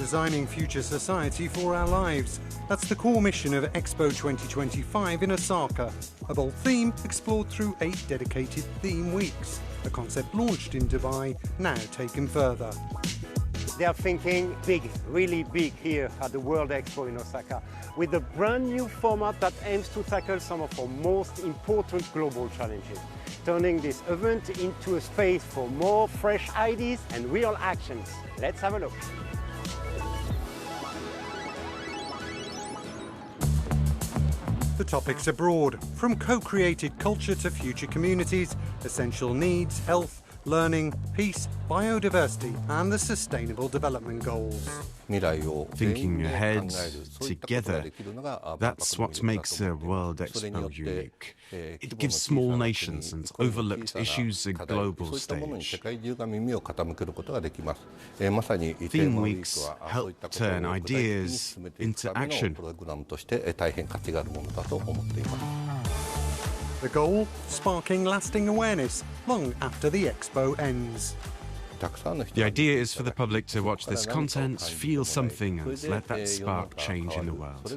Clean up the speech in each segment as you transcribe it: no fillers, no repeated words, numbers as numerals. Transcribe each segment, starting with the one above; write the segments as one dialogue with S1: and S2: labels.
S1: designing future society for our lives. That's the core mission of Expo 2025 in Osaka, a bold theme explored through 8 dedicated theme weeks, a concept launched in Dubai, now taken further.
S2: They are thinking big, really big here at the World Expo in Osaka, with a brand new format that aims to tackle some of our most important global challenges, turning this event into a space for more fresh ideas and real actions. Let's have a look.
S1: The topics are broad, from co-created culture to future communities, essential needs, health, learning, peace, biodiversity and the Sustainable Development Goals.
S3: Thinking ahead, together, that's what makes the World Expo unique. It gives small nations and overlooked issues a global stage. Theme weeks help turn ideas into action.
S1: The goal? Sparking lasting awareness long after the Expo ends.
S3: The idea is for the public to watch this content, feel something and let that spark change in the world.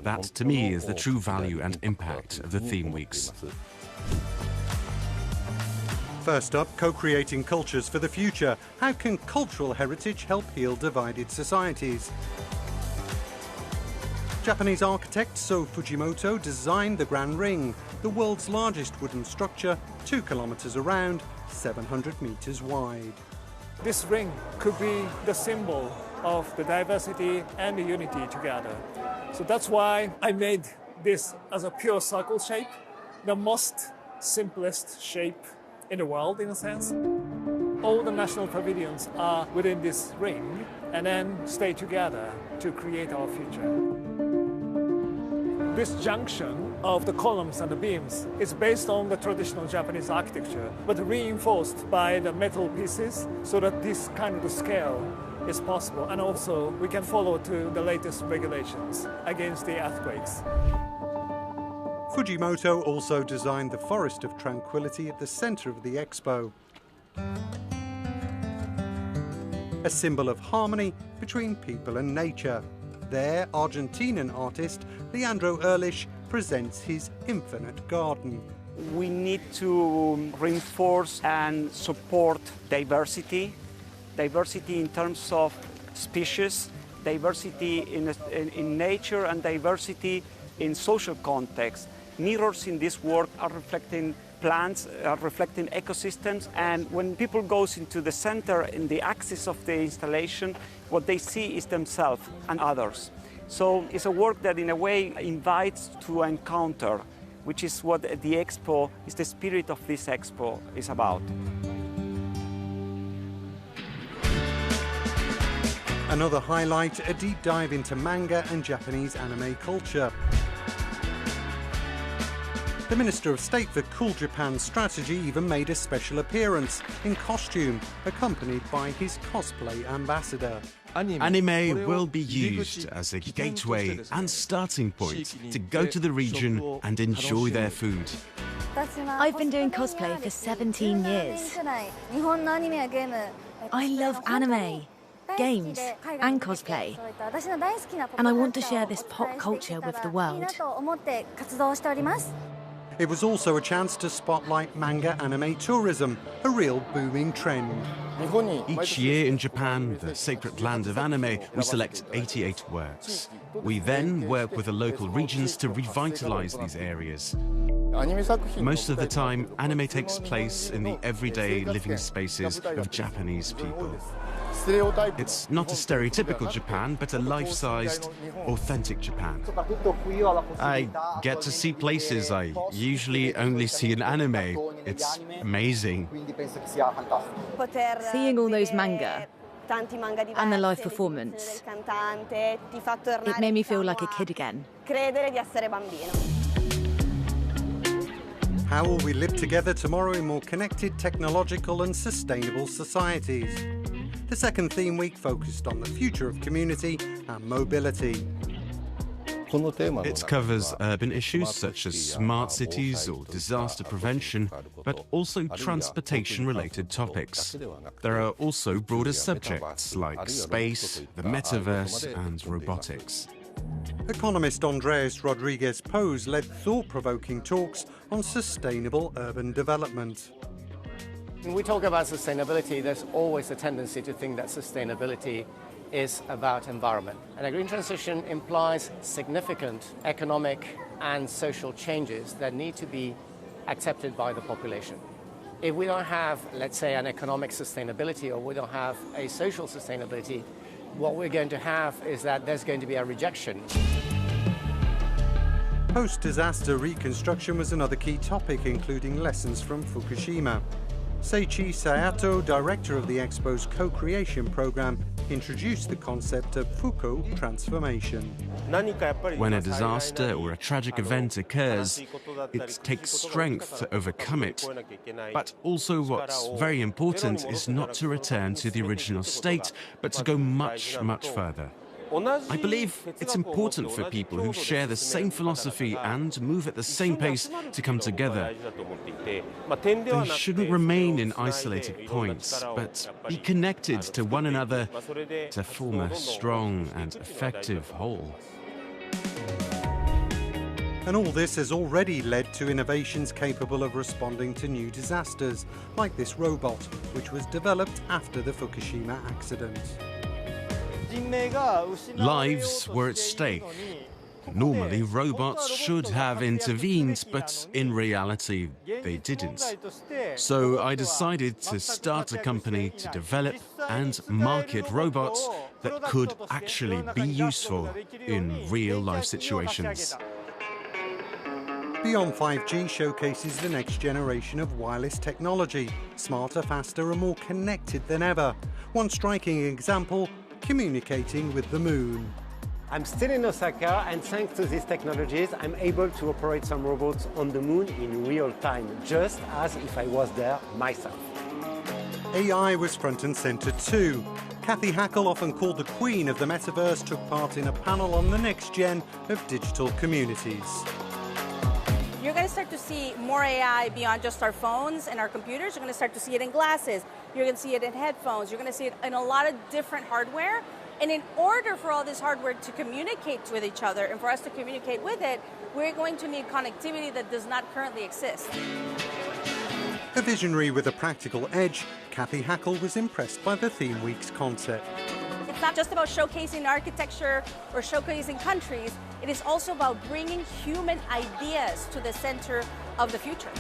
S3: That, to me, is the true value and impact of the theme weeks.
S1: First up, co-creating cultures for the future. How can cultural heritage help heal divided societies? Japanese architect So Fujimoto designed the Grand Ring, the world's largest wooden structure, 2 kilometers around, 700 meters wide.
S4: This ring could be the symbol of the diversity and the unity together. So that's why I made this as a pure circle shape, the most simplest shape in the world, in a sense. All the national pavilions are within this ring and then stay together to create our future. This junction of the columns and the beams is based on the traditional Japanese architecture, but reinforced by the metal pieces so that this kind of scale is possible. And also we can follow to the latest regulations against the earthquakes.
S1: Fujimoto also designed the Forest of Tranquility at the center of the Expo, a symbol of harmony between people and nature. There, Argentinian artist Leandro Ehrlich presents his infinite garden.
S5: We need to reinforce and support diversity, diversity in terms of species, diversity in nature and diversity in social context. Mirrors in this work are reflecting plants, are reflecting ecosystems, and when people go into the center, in the axis of the installation, what they see is themselves and others. So it's a work that in a way invites to encounter, which is what the Expo, is the spirit of this Expo is about.
S1: Another highlight, a deep dive into manga and Japanese anime culture. The Minister of State for Cool Japan's strategy even made a special appearance in costume, accompanied by his cosplay ambassador.
S3: Anime will be used as a gateway and starting point to go to the region and enjoy their food.
S6: I've been doing cosplay for 17 years. I love anime, games and cosplay, and I want to share this pop culture with the world.
S1: It was also a chance to spotlight manga anime tourism, a real booming trend.
S3: Each year in Japan, the sacred land of anime, we select 88 works. We then work with the local regions to revitalize these areas. Most of the time, anime takes place in the everyday living spaces of Japanese people. It's not a stereotypical Japan, but a life-sized, authentic Japan. I get to see places I usually only see in anime. It's amazing.
S6: Seeing all those manga and the live performance, it made me feel like a kid again.
S1: How will we live together tomorrow in more connected, technological and sustainable societies? The second theme week focused on the future of community and mobility.
S3: It covers urban issues such as smart cities or disaster prevention, but also transportation-related topics. There are also broader subjects like space, the metaverse, and robotics.
S1: Economist Andres Rodriguez Pose led thought-provoking talks on sustainable urban development.
S7: When we talk about sustainability, there's always a tendency to think that sustainability is about environment. And a green transition implies significant economic and social changes that need to be accepted by the population. If we don't have, let's say, an economic sustainability, or we don't have a social sustainability, what we're going to have is that there's going to be a rejection.
S1: Post-disaster reconstruction was another key topic, including lessons from Fukushima. Seichi Sayato, director of the Expo's co-creation program, introduced the concept of Fuko transformation.
S3: When a disaster or a tragic event occurs, it takes strength to overcome it. But also what's very important is not to return to the original state, but to go much, much further. I believe it's important for people who share the same philosophy and move at the same pace to come together. They shouldn't remain in isolated points, but be connected to one another to form a strong and effective whole.
S1: And all this has already led to innovations capable of responding to new disasters, like this robot, which was developed after the Fukushima accident.
S3: Lives were at stake. Normally, robots should have intervened, but in reality, they didn't. So I decided to start a company to develop and market robots that could actually be useful in real-life situations.
S1: Beyond 5G showcases the next generation of wireless technology, smarter, faster and more connected than ever. One striking example, communicating with the moon.
S2: I'm still in Osaka, and thanks to these technologies, I'm able to operate some robots on the moon in real time, just as if I was there myself.
S1: AI was front and centre too. Kathy Hackle, often called the queen of the metaverse, took part in a panel on the next gen of digital communities.
S8: You're going to start to see more AI beyond just our phones and our computers. You're going to start to see it in glasses. You're going to see it in headphones. You're going to see it in a lot of different hardware. And in order for all this hardware to communicate with each other and for us to communicate with it, we're going to need connectivity that does not currently exist.
S1: A visionary with a practical edge, Kathy Hackle was impressed by the Theme Week's concept.
S8: It's not just about showcasing architecture or showcasing countries. It is also about bringing human ideas to the center of the future.